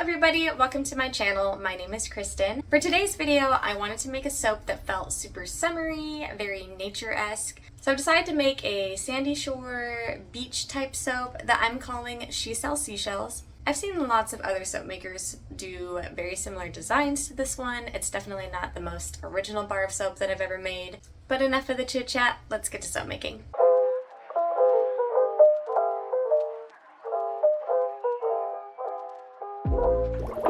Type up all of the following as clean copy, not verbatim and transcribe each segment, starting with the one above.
everybody, welcome to my channel. My name is Kristen. For today's video, I wanted to make a soap that felt super summery, very nature-esque. So I've decided to make a sandy shore beach type soap that I'm calling She Sells Seashells. I've seen lots of other soap makers do very similar designs to this one. It's definitely not the most original bar of soap that I've ever made. But enough of the chit chat, let's get to soap making.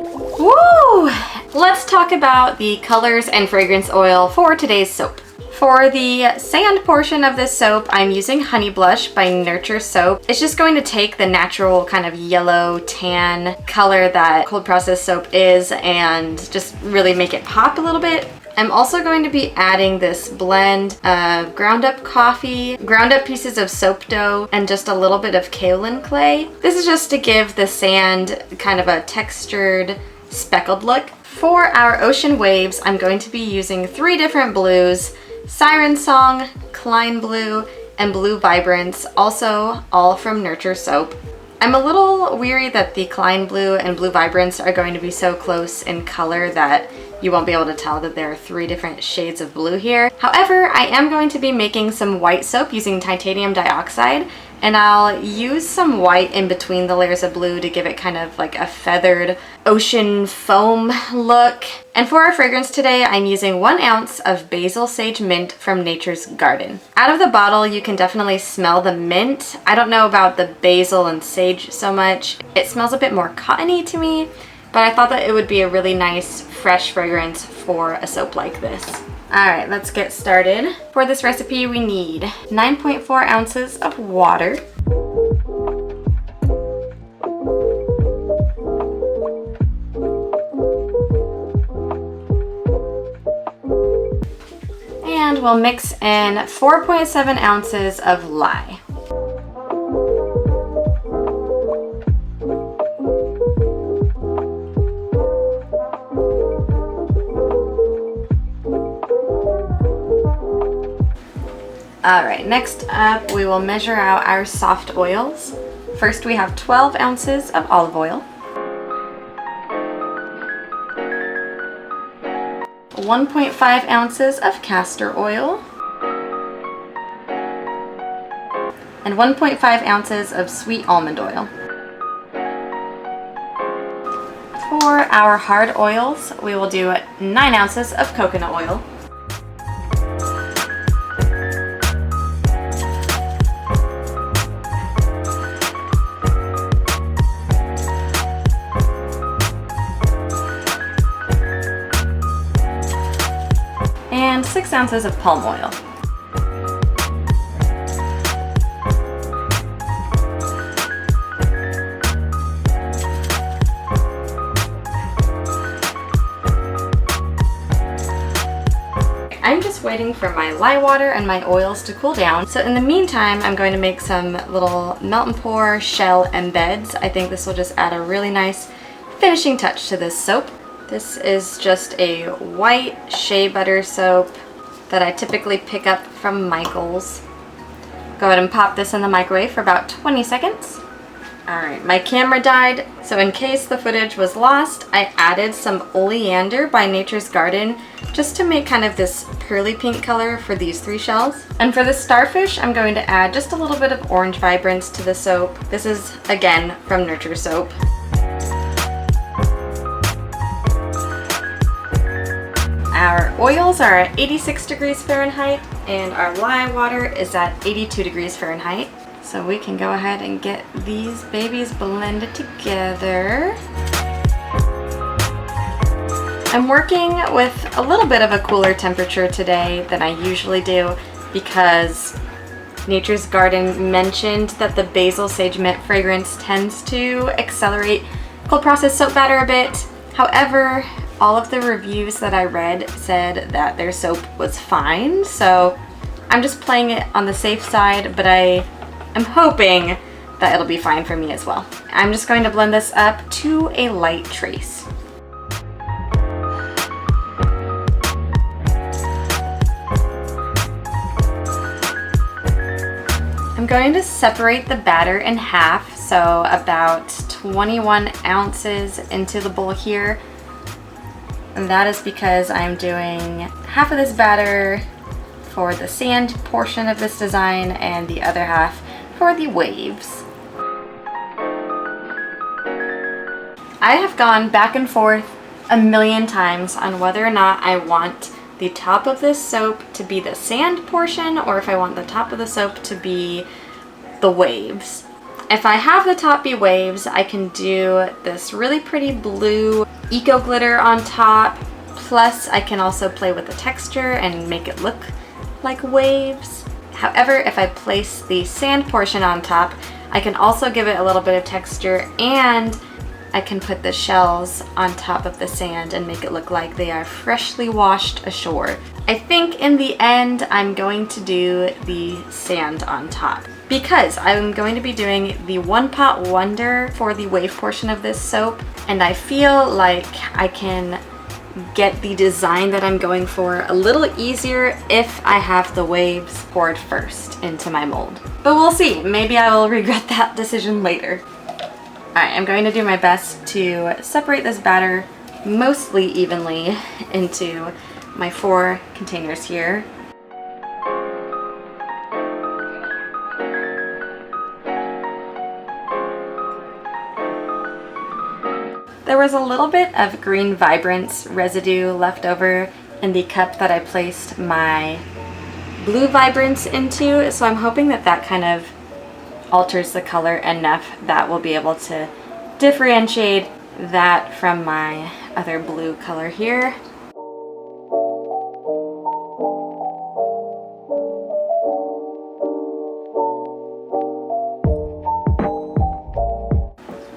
Woo! Let's talk about the colors and fragrance oil for today's soap. For the sand portion of this soap, I'm using Honey Blush by Nurture Soap. It's just going to take the natural kind of yellow tan color that cold process soap is and just really make it pop a little bit. I'm also going to be adding this blend of ground up coffee, ground up pieces of soap dough, and just a little bit of kaolin clay. This is just to give the sand kind of a textured, speckled look. For our ocean waves, I'm going to be using 3 different blues: Siren Song, Klein Blue, and Blue Vibrance, also all from Nurture Soap. I'm a little weary that the Klein Blue and Blue Vibrance are going to be so close in color that you won't be able to tell that there are 3 different shades of blue here. However, I am going to be making some white soap using titanium dioxide, and I'll use some white in between the layers of blue to give it kind of like a feathered ocean foam look. And for our fragrance today, I'm using 1 ounce of Basil Sage Mint from Nature's Garden. Out of the bottle, you can definitely smell the mint. I don't know about the basil and sage so much. It smells a bit more cottony to me, but I thought that it would be a really nice, fresh fragrance for a soap like this. All right, let's get started. For this recipe, we need 9.4 ounces of water, and we'll mix in 4.7 ounces of lye. All right, next up we will measure out our soft oils. First we have 12 ounces of olive oil, 1.5 ounces of castor oil, and 1.5 ounces of sweet almond oil. For our hard oils, we will do 9 ounces of coconut oil, and 6 ounces of palm oil. I'm just waiting for my lye water and my oils to cool down. So in the meantime, I'm going to make some little melt and pour shell embeds. I think this will just add a really nice finishing touch to this soap. This is just a white shea butter soap that I typically pick up from Michael's. Go ahead and pop this in the microwave for about 20 seconds. Alright, my camera died, so in case the footage was lost, I added some oleander by Nature's Garden just to make kind of this pearly pink color for these 3 shells. And for the starfish, I'm going to add just a little bit of orange vibrance to the soap. This is, again, from Nurture Soap. Our oils are at 86 degrees Fahrenheit and our lye water is at 82 degrees Fahrenheit. So we can go ahead and get these babies blended together. I'm working with a little bit of a cooler temperature today than I usually do because Nature's Garden mentioned that the Basil Sage Mint fragrance tends to accelerate cold process soap batter a bit. However, all of the reviews that I read said that their soap was fine, so I'm just playing it on the safe side, but I am hoping that it'll be fine for me as well. I'm just going to blend this up to a light trace. I'm going to separate the batter in half So about 21 ounces into the bowl here. And that is because I'm doing half of this batter for the sand portion of this design and the other half for the waves. I have gone back and forth a million times on whether or not I want the top of this soap to be the sand portion or if I want the top of the soap to be the waves. If I have the top be waves, I can do this really pretty blue eco glitter on top, plus I can also play with the texture and make it look like waves. However, if I place the sand portion on top, I can also give it a little bit of texture, and I can put the shells on top of the sand and make it look like they are freshly washed ashore. I think in the end, I'm going to do the sand on top because I'm going to be doing the One Pot Wonder for the wave portion of this soap, and I feel like I can get the design that I'm going for a little easier if I have the waves poured first into my mold. But we'll see, maybe I will regret that decision later. Alright, I'm going to do my best to separate this batter mostly evenly into my 4 containers here. There was a little bit of green vibrance residue left over in the cup that I placed my blue vibrance into, so I'm hoping that that kind of alters the color enough that we'll be able to differentiate that from my other blue color here.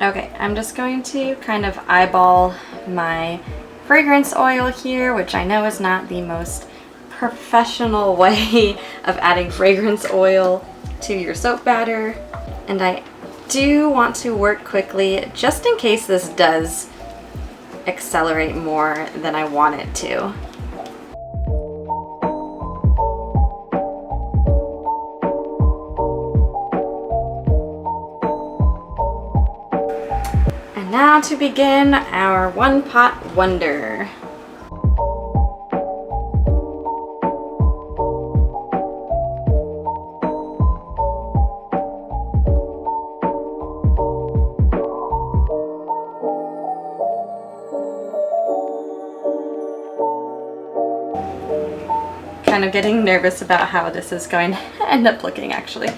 Okay, I'm just going to kind of eyeball my fragrance oil here, which I know is not the most professional way of adding fragrance oil to your soap batter. And I do want to work quickly just in case this does accelerate more than I want it to. And now to begin our One Pot Wonder. Kind of getting nervous about how this is going to end up looking actually.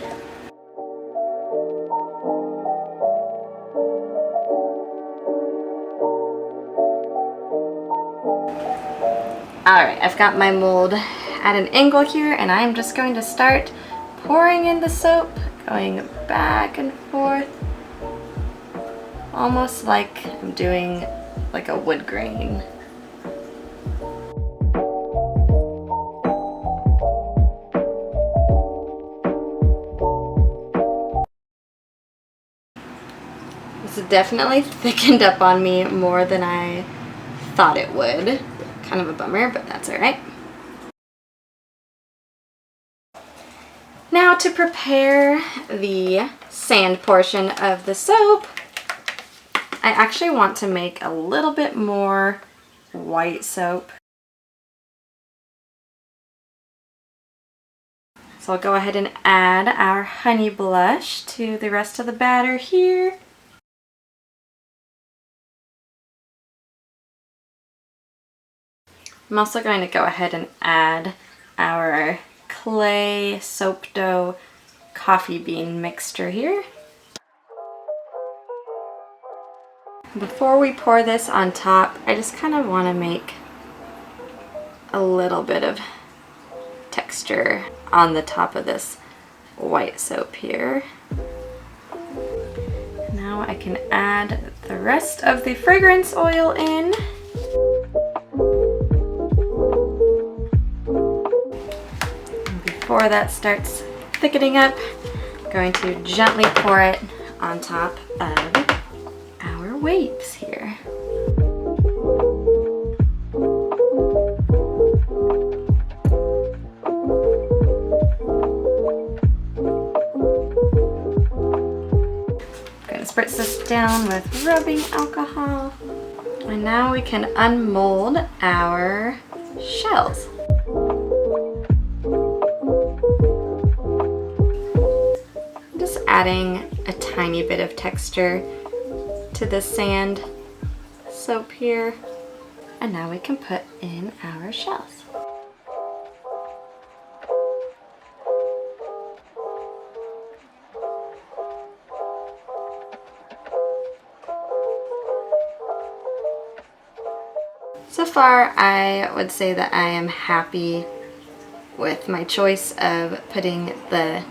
Alright, I've got my mold at an angle here, and I'm just going to start pouring in the soap, going back and forth, almost like I'm doing like a wood grain. This definitely thickened up on me more than I thought it would. Kind of a bummer, but that's all right. Now to prepare the sand portion of the soap, I actually want to make a little bit more white soap. So I'll go ahead and add our honey blush to the rest of the batter here. I'm also going to go ahead and add our clay soap dough coffee bean mixture here. Before we pour this on top, I just kind of want to make a little bit of texture on the top of this white soap here. Now I can add the rest of the fragrance oil in. Before that starts thickening up, I'm going to gently pour it on top of our waves here. spritz this down with rubbing alcohol. And now we can unmold our shells. I'm just adding a tiny bit of texture to the sand soap here. And now we can put in our shells. So far, I would say that I am happy with my choice of putting the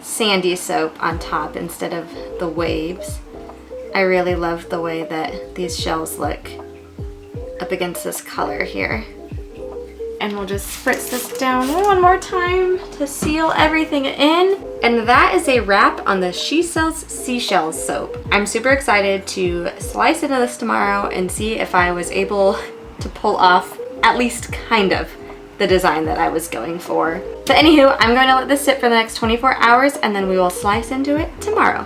sandy soap on top instead of the waves. I really love the way that these shells look up against this color here. And we'll just spritz this down one more time to seal everything in. And that is a wrap on the She Sells Seashells soap. I'm super excited to slice into this tomorrow and see if I was able to pull off at least kind of the design that I was going for. But anywho, I'm going to let this sit for the next 24 hours and then we will slice into it tomorrow.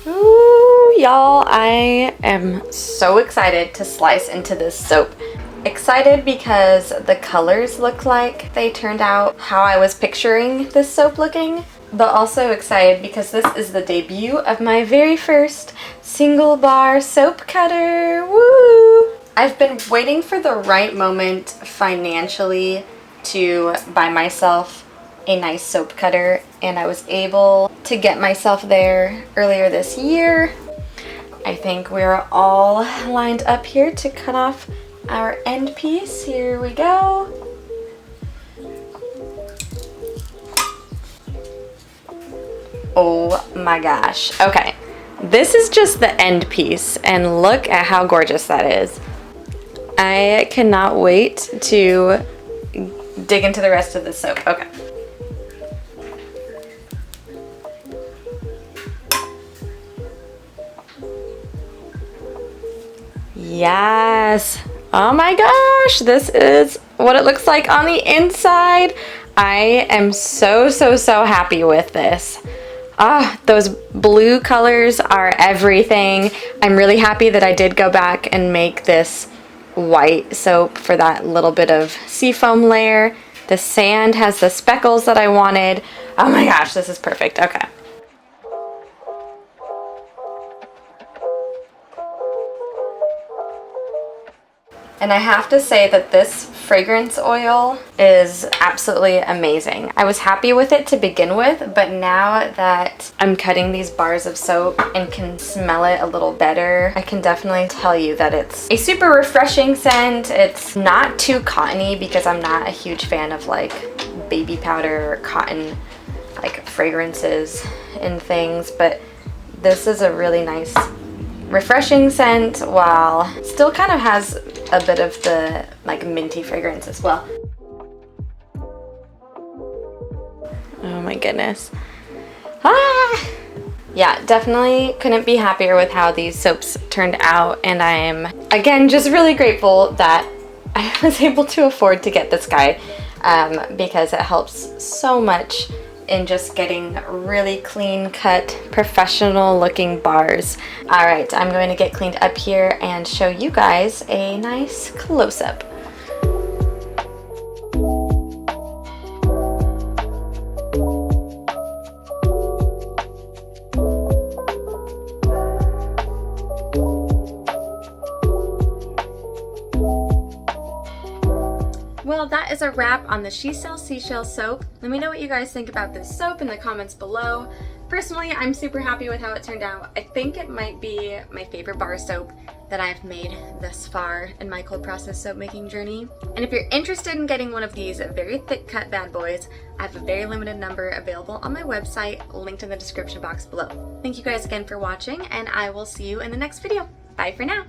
Ooh, y'all, I am so excited to slice into this soap. Excited because the colors look like they turned out how I was picturing this soap looking, but also excited because this is the debut of my very first single bar soap cutter. Woo! I've been waiting for the right moment financially to buy myself a nice soap cutter, and I was able to get myself there earlier this year. I think we're all lined up here to cut off our end piece. Here we go. Oh my gosh. Okay, this is just the end piece and look at how gorgeous that is. I cannot wait to dig into the rest of the soap. Okay. Yes. Oh my gosh, this is what it looks like on the inside. I am so happy with this. Ah, those blue colors are everything. I'm really happy that I did go back and make this white soap for that little bit of seafoam layer. The sand has the speckles that I wanted. Oh my gosh, this is perfect. Okay. And I have to say that this fragrance oil is absolutely amazing. I was happy with it to begin with, but now that I'm cutting these bars of soap and can smell it a little better, I can definitely tell you that it's a super refreshing scent. It's not too cottony because I'm not a huge fan of like baby powder or cotton like fragrances and things, but this is a really nice refreshing scent while still kind of has a bit of the like minty fragrance as well. Oh my goodness. Ah! Yeah, definitely couldn't be happier with how these soaps turned out, and I'm again just really grateful that I was able to afford to get this guy because it helps so much in just getting really clean cut, professional looking bars. All right, I'm going to get cleaned up here and show you guys a nice close-up. Well, that is a wrap on the She Sells Seashells soap. Let me know what you guys think about this soap in the comments below. Personally, I'm super happy with how it turned out. I think it might be my favorite bar soap that I've made thus far in my cold process soap making journey. And if you're interested in getting one of these very thick cut bad boys, I have a very limited number available on my website, linked in the description box below. Thank you guys again for watching, and I will see you in the next video. Bye for now.